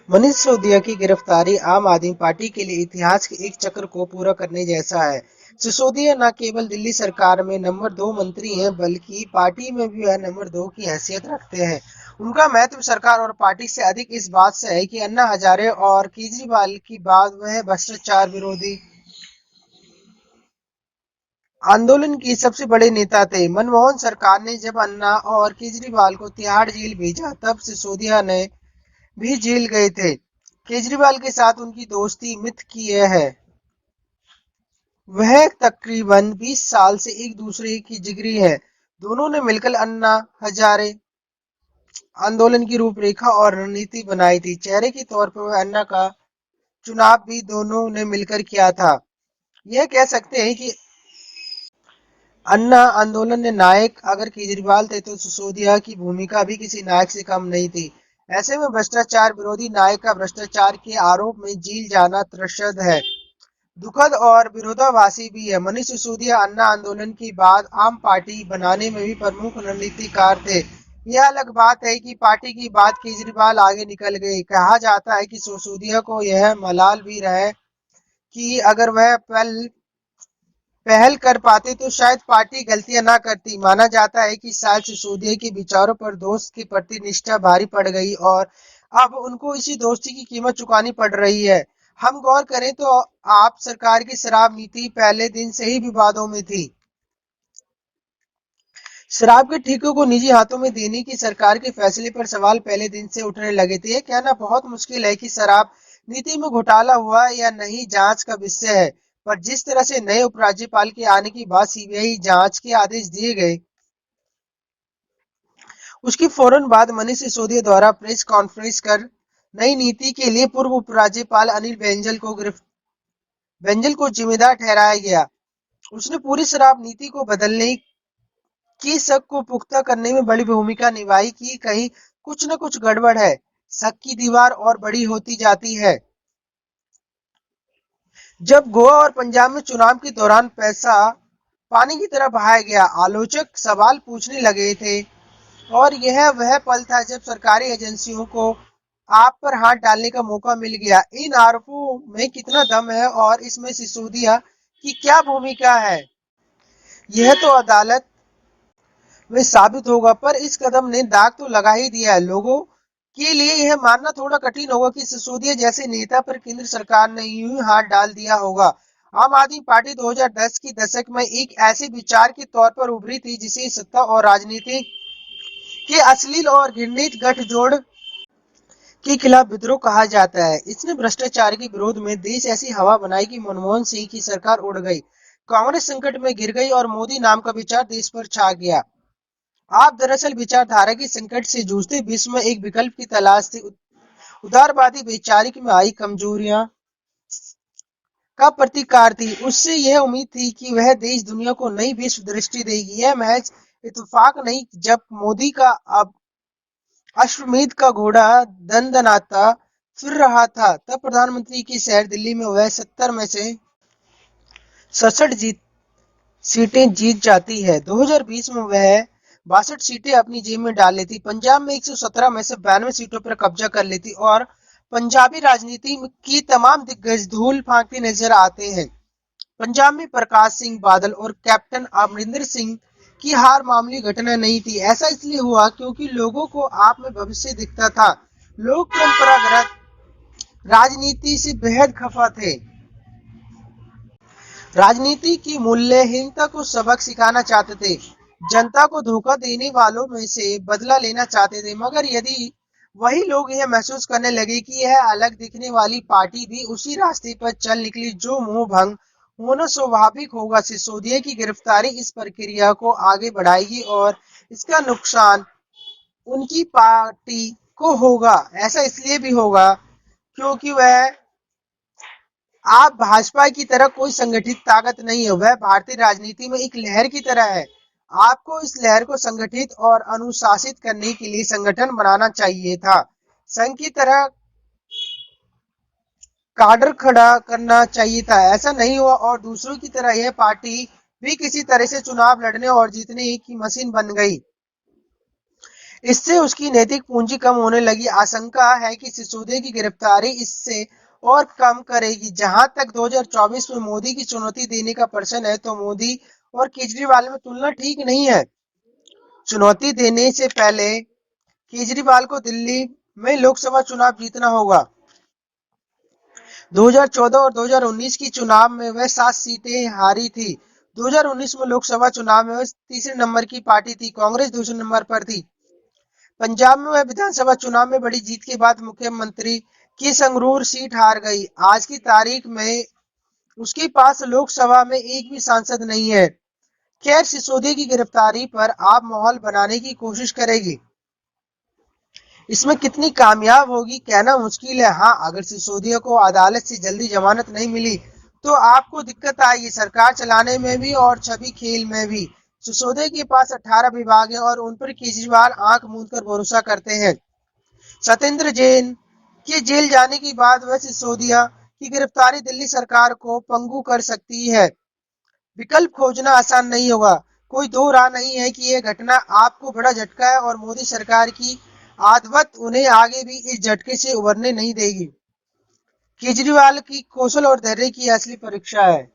मनीष सिसोदिया की गिरफ्तारी आम आदमी पार्टी के लिए इतिहास के एक चक्र को पूरा करने जैसा है। सिसोदिया न केवल दिल्ली सरकार में नंबर 2 मंत्री हैं, बल्कि पार्टी में भी वह नंबर 2 की हैसियत रखते हैं। उनका महत्व सरकार और पार्टी से अधिक इस बात से है कि अन्ना हजारे और केजरीवाल की बाद वह भ्रष्टाचार विरोधी आंदोलन के सबसे बड़े नेता थे। मनमोहन सरकार ने जब अन्ना और केजरीवाल को तिहाड़ जेल भेजा, तब सिसोदिया ने भी जेल गए थे। केजरीवाल के साथ उनकी दोस्ती मिथकीय है। वह तकरीबन 20 साल से एक दूसरे की जिगरी है। दोनों ने मिलकर अन्ना हजारे आंदोलन की रूपरेखा और रणनीति बनाई थी। चेहरे के तौर पर वह अन्ना का चुनाव भी दोनों ने मिलकर किया था। यह कह सकते हैं कि अन्ना आंदोलन ने नायक अगर केजरीवाल थे, तो सिसोदिया की भूमिका भी किसी नायक से कम नहीं थी। ऐसे में भ्रष्टाचार विरोधी नायक का भ्रष्टाचार के आरोप में जेल जाना त्रसद है, दुखद और विरोधाभासी भी है। मनीष सिसोदिया अन्ना आंदोलन के बाद आम पार्टी बनाने में भी प्रमुख रणनीतिकार थे। यह अलग बात है कि पार्टी की बात केजरीवाल आगे निकल गए। कहा जाता है कि सिसोदिया को यह मलाल भी रहे कि अगर वह पहल कर पाते तो शायद पार्टी गलतियां ना करती। माना जाता है कि शायद सिसोदिया के विचारों पर दोस्त के प्रति निष्ठा भारी पड़ गई और अब उनको इसी दोस्ती की कीमत चुकानी पड़ रही है। हम गौर करें तो आप सरकार की शराब नीति पहले दिन से ही विवादों में थी। शराब के ठेकों को निजी हाथों में देने की सरकार के फैसले पर सवाल पहले दिन से उठने लगे थे। यह कहना बहुत मुश्किल है कि शराब नीति में घोटाला हुआ या नहीं, जांच का विषय है। पर जिस तरह से नए उपराज्यपाल के आने के बाद सीबीआई जांच के आदेश दिए गए, उसकी फौरन बाद मनीष सिसोदिया द्वारा प्रेस कॉन्फ्रेंस कर नई नीति के लिए पूर्व उपराज्यपाल अनिल बैंजल को जिम्मेदार ठहराया गया। उसने पूरी शराब नीति को बदलने की शक को पुख्ता करने में बड़ी भूमिका निभाई कि कहीं कुछ न कुछ गड़बड़ है। शक की दीवार और बड़ी होती जाती है जब गोवा और पंजाब में चुनाव के दौरान पैसा पानी की तरह बहाया गया। आलोचक सवाल पूछने लगे थे और यह वह पल था जब सरकारी एजेंसियों को आप पर हाथ डालने का मौका मिल गया। इन आरोपों में कितना दम है और इसमें सिसोदिया की क्या भूमिका है, यह तो अदालत में साबित होगा। पर इस कदम ने दाग तो लगा ही दिया है। लोगों के लिए यह मानना थोड़ा कठिन होगा कि सिसोदिया जैसे नेता पर केंद्र सरकार ने यूं ही हाथ डाल दिया होगा। आम आदमी पार्टी 2010 के दशक में एक ऐसे विचार के तौर पर उभरी थी जिसे सत्ता और राजनीति के अश्लील और घृणित गठजोड़ के खिलाफ विद्रोह कहा जाता है। इसने भ्रष्टाचार के विरोध में देश ऐसी हवा बनाई कि मनमोहन सिंह की सरकार उड़ गई, कांग्रेस संकट में गिर गई और मोदी नाम का विचार देश पर छा गया। आप दरअसल विचारधारा के संकट से जूझते विश्व में एक विकल्प की तलाश थी। उदारवादी वैचारिक में आई कमजोरियां का प्रतिकार थी। उससे यह उम्मीद थी कि वह देश दुनिया को नई विश्व दृष्टि देगी। यह महज इत्तेफाक नहीं, जब मोदी का अब अश्वमेध का घोड़ा दनदनाता फिर रहा था, तब प्रधानमंत्री की शहर दिल्ली में वह 70 में से 67 सीटें जीत जाती है। 2020 में वह 62 सीटें अपनी जेब में डाल लेती, पंजाब में 117 में से 92 सीटों पर कब्जा कर लेती और पंजाबी राजनीति की तमाम दिग्गज धूल फांकते नजर आते हैं। पंजाब में प्रकाश सिंह बादल और कैप्टन अमरिंदर सिंह की हार मामूली घटना नहीं थी। ऐसा इसलिए हुआ क्योंकि लोगों को आप में भविष्य दिखता था। लोग परंपरागत राजनीति से बेहद खफा थे। राजनीति की मूल्यहीनता को सबक सिखाना चाहते थे। जनता को धोखा देने वालों में से बदला लेना चाहते थे। मगर यदि वही लोग यह महसूस करने लगे कि यह अलग दिखने वाली पार्टी भी उसी रास्ते पर चल निकली जो मुंह भंग होना स्वाभाविक होगा। सिसोदिया की गिरफ्तारी इस प्रक्रिया को आगे बढ़ाएगी और इसका नुकसान उनकी पार्टी को होगा। ऐसा इसलिए भी होगा क्योंकि वह आप भाजपा की तरह कोई संगठित ताकत नहीं है, वह भारतीय राजनीति में एक लहर की तरह है। आपको इस लहर को संगठित और अनुशासित करने के लिए संगठन बनाना चाहिए था, संघ की तरह काडर खड़ा करना चाहिए था। ऐसा नहीं हुआ और दूसरों की तरह यह पार्टी भी किसी तरह से चुनाव लड़ने और जीतने की मशीन बन गई। इससे उसकी नैतिक पूंजी कम होने लगी। आशंका है कि सिसोदिया की गिरफ्तारी इससे और कम करेगी। जहां तक 2024 में मोदी की चुनौती देने का प्रश्न है, तो मोदी और केजरीवाल में तुलना ठीक नहीं है। चुनौती देने से पहले केजरीवाल को दिल्ली में लोकसभा चुनाव जीतना होगा। 2014 और 2019 की चुनाव में वह 7 सीटें हारी थी। 2019 में लोकसभा चुनाव में वह तीसरे नंबर की पार्टी थी, कांग्रेस दूसरे नंबर पर थी। पंजाब में वह विधानसभा चुनाव में बड़ी जीत के बाद मुख्यमंत्री की संगरूर सीट हार गई। आज की तारीख में उसके पास लोकसभा में एक भी सांसद नहीं है। खैर, सिसोदिया की गिरफ्तारी पर आप माहौल बनाने की कोशिश करेगी। इसमें कितनी कामयाब होगी कहना मुश्किल है। हाँ, अगर सिसोदिया को अदालत से जल्दी जमानत नहीं मिली तो आपको दिक्कत आएगी, सरकार चलाने में भी और छवि खेल में भी। सिसोदिया के पास 18 विभाग हैं और उन पर केजरीवाल आंख मूंद कर भरोसा करते हैं। सत्येंद्र जैन के जेल जाने के बाद वह सिसोदिया की गिरफ्तारी दिल्ली सरकार को पंगु कर सकती है। विकल्प खोजना आसान नहीं होगा। कोई दो राह नहीं है कि यह घटना आपको बड़ा झटका है और मोदी सरकार की आदत उन्हें आगे भी इस झटके से उबरने नहीं देगी। केजरीवाल की कौशल और धैर्य की असली परीक्षा है।